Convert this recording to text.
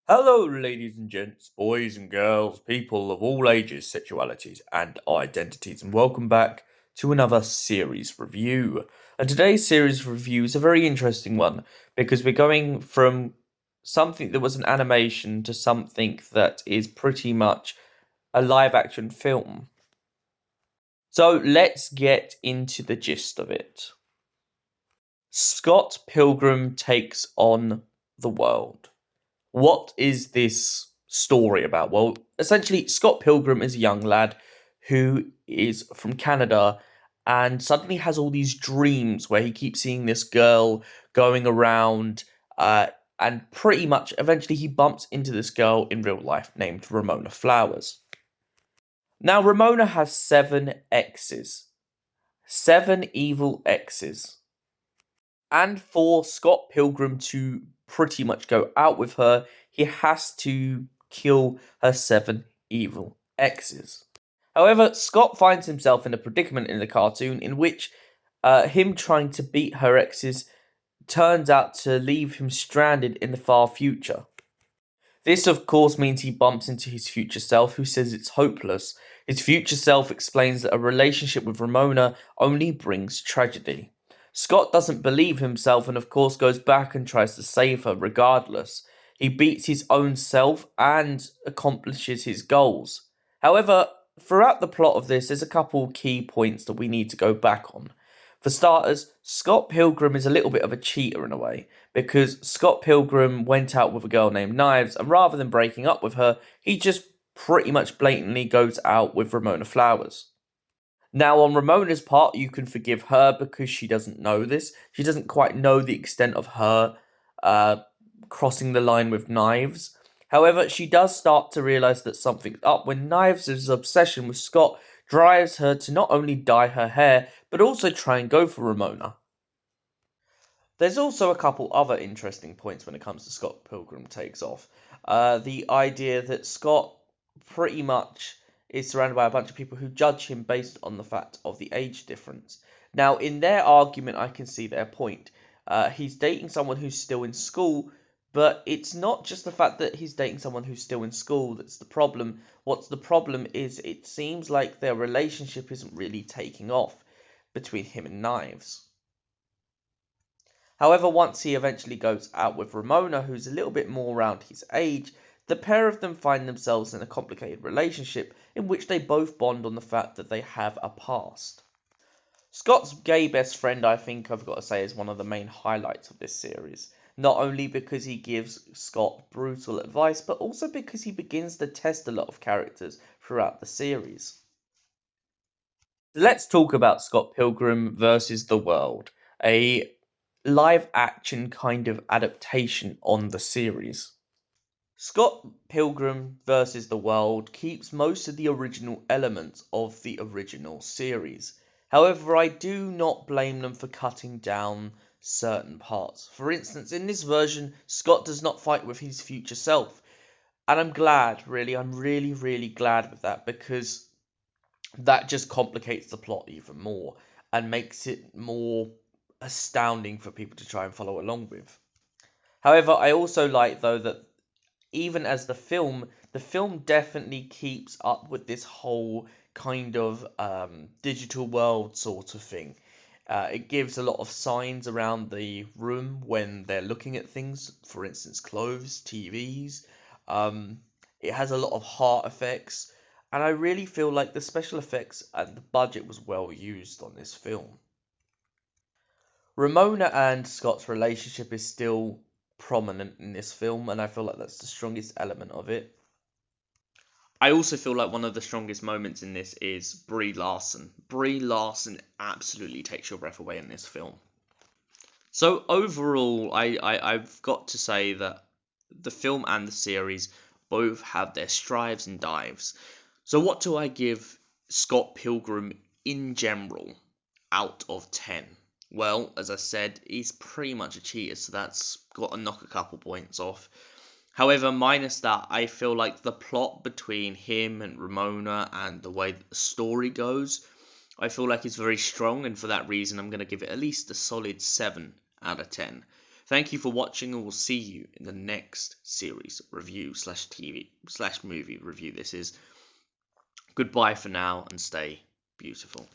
Hello, ladies and gents, boys and girls, people of all ages, sexualities, and identities, and welcome back to another series review. And today's series review is a very interesting one because we're going from something that was an animation to something that is pretty much a live action film. So let's get into the gist of it. Scott Pilgrim takes on the world. What is this story about? Well, essentially, Scott Pilgrim is a young lad who is from Canada and suddenly has all these dreams where he keeps seeing this girl going around, and pretty much eventually he bumps into this girl in real life named Romanna Flowers. Now, Ramona has 7 exes, 7 evil exes. And for Scott Pilgrim to pretty much go out with her, he has to kill her 7 evil exes. However, Scott finds himself in a predicament in the cartoon in which him trying to beat her exes turns out to leave him stranded in the far future. This, of course, means he bumps into his future self, who says it's hopeless. His future self explains that a relationship with Ramona only brings tragedy. Scott doesn't believe himself and, of course, goes back and tries to save her regardless. He beats his own self and accomplishes his goals. However, throughout the plot of this, there's a couple key points that we need to go back on. For starters, Scott Pilgrim is a little bit of a cheater in a way, because Scott Pilgrim went out with a girl named Knives, and rather than breaking up with her, he just pretty much blatantly goes out with Romanna Flowers. Now, on Ramona's part, you can forgive her because she doesn't know this. She doesn't quite know the extent of her crossing the line with Knives. However, she does start to realise that something's up when Knives' obsession with Scott drives her to not only dye her hair, but also try and go for Ramona. There's also a couple other interesting points when it comes to Scott Pilgrim Takes Off. The idea that Scott pretty much is surrounded by a bunch of people who judge him based on the fact of the age difference. Now, in their argument, I can see their point. He's dating someone who's still in school, but it's not just the fact that he's dating someone who's still in school that's the problem. What's the problem is it seems like their relationship isn't really taking off between him and Knives. However, once he eventually goes out with Ramona, who's a little bit more around his age, the pair of them find themselves in a complicated relationship in which they both bond on the fact that they have a past. Scott's gay best friend, I think I've got to say, is one of the main highlights of this series. Not only because he gives Scott brutal advice, but also because he begins to test a lot of characters throughout the series. Let's talk about Scott Pilgrim versus the World, a live action kind of adaptation on the series. Scott Pilgrim vs. the World keeps most of the original elements of the original series. However, I do not blame them for cutting down certain parts. For instance, in this version, Scott does not fight with his future self. And I'm glad, really, I'm really glad with that, because that just complicates the plot even more and makes it more astounding for people to try and follow along with. However, I also like, though, that even as the film definitely keeps up with this whole kind of digital world sort of thing. It gives a lot of signs around the room when they're looking at things, for instance, clothes, TVs. It has a lot of heart effects, and I really feel like the special effects and the budget was well used on this film. Ramona and Scott's relationship is still prominent in this film, and I feel like that's the strongest element of it. I also feel like one of the strongest moments in this is Brie Larson. Brie Larson absolutely takes your breath away in this film. So overall, I've got to say that the film and the series both have their strives and dives. So what do I give Scott Pilgrim in general out of 10? Well, as I said, he's pretty much a cheater, so that's got to knock a couple points off. However, minus that, I feel like the plot between him and Ramona and the way that the story goes, I feel like it's very strong, and for that reason, I'm going to give it at least a solid 7 out of 10. Thank you for watching, and we'll see you in the next series review slash TV slash movie review. This is goodbye for now, and stay beautiful.